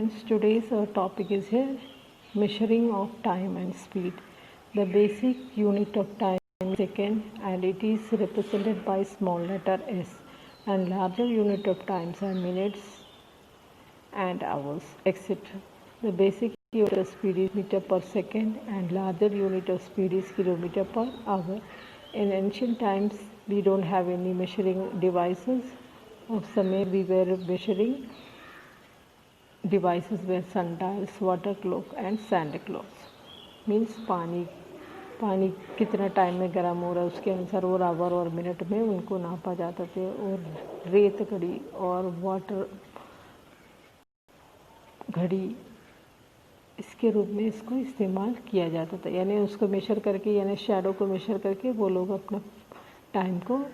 students, today's our topic is here measuring of time and speed. The basic unit of time is second and it is represented by small letter s, and larger unit of times are minutes and hours, etc. The basic unit of speed is meter per second and larger unit of speed is kilometer per hour. In ancient times we don't have any measuring devices. Of समय we were measuring devices were sundials, water clock and sand clocks. Means पानी कितना time में गर्म हो रहा है उसके अनुसार और आवर और मिनट में उनको नापा जाता थे, और रेत घड़ी और वाटर घड़ी इसके रूप में इसको इस्तेमाल किया जाता था, यानी उसको मेशर करके, यानी शैडो को मेशर करके वो लोग अपना टाइम को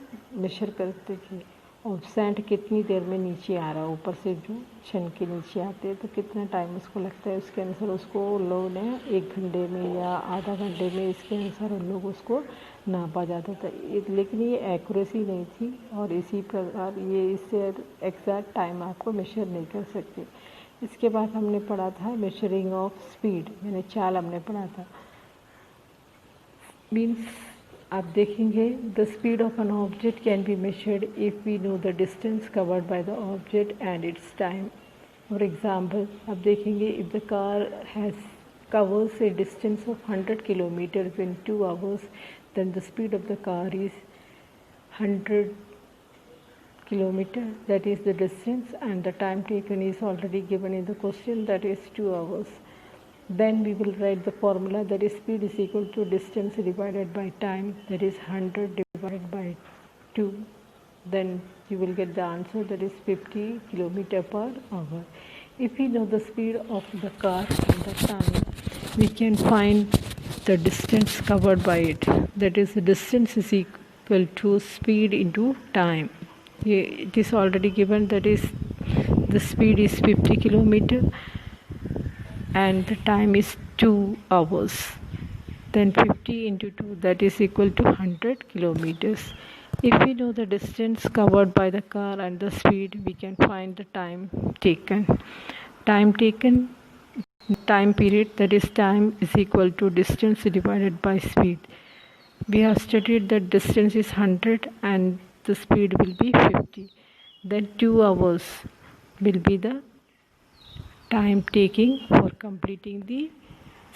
मेशर करते थे। और सैंड कितनी देर में नीचे आ रहा है, ऊपर से जो छन के नीचे आते हैं तो कितना टाइम उसको लगता है, उसके अनुसार उसको लोग ने 1 घंटे में या आधा घंटे में, इसके अनुसार उन लोग उसको नापा जाता था। लेकिन ये एक्यूरेसी नहीं थी, और इसी प्रकार ये इससे एग्जैक्ट टाइम आपको मेशर नहीं कर सकते। इसके बाद हमने पढ़ा था मेजरिंग ऑफ स्पीड, यानी चाल हमने पढ़ा था। मीन्स आप देखेंगे the speed of an object can be measured if we know the distance covered by the object and its time. For example आप देखेंगे if the car has covers a distance of 100 kilometers in 2 hours, then the speed of the car is 100 kilometer, that is the distance, and the time taken is already given in the question, that is 2 hours. Then we will write the formula, that is speed is equal to distance divided by time, that is 100 divided by 2. Then you will get the answer, that is 50 kilometer per hour. If we know the speed of the car and the time, we can find the distance covered by it, that is the distance is equal to speed into time. It is already given, that is the speed is 50 kilometer and the time is 2 hours. Then 50 into 2, that is equal to 100 kilometers. If we know the distance covered by the car and the speed, we can find the time taken. Time period, that is time is equal to distance divided by speed. We have studied that distance is 100 and the speed will be 50. Then 2 hours will be the time taking for completing the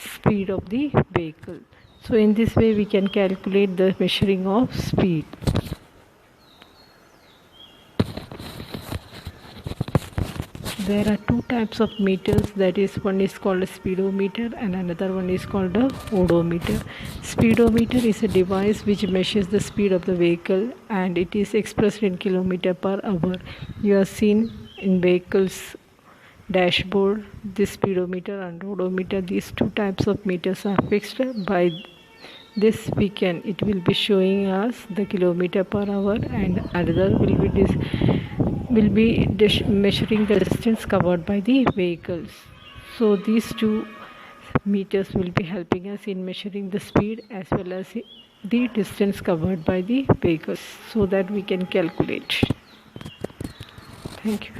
speed of the vehicle. So in this way we can calculate the measuring of speed. There are 2 types of meters, that is one is called a speedometer and another one is called a odometer. Speedometer is a device which measures the speed of the vehicle and it is expressed in kilometer per hour. You have seen in vehicles dashboard this speedometer and odometer. These 2 types of meters are fixed. By this it will be showing us the kilometer per hour, and another will be measuring the distance covered by the vehicles. So these 2 meters will be helping us in measuring the speed as well as the distance covered by the vehicles, so that we can calculate. Thank you.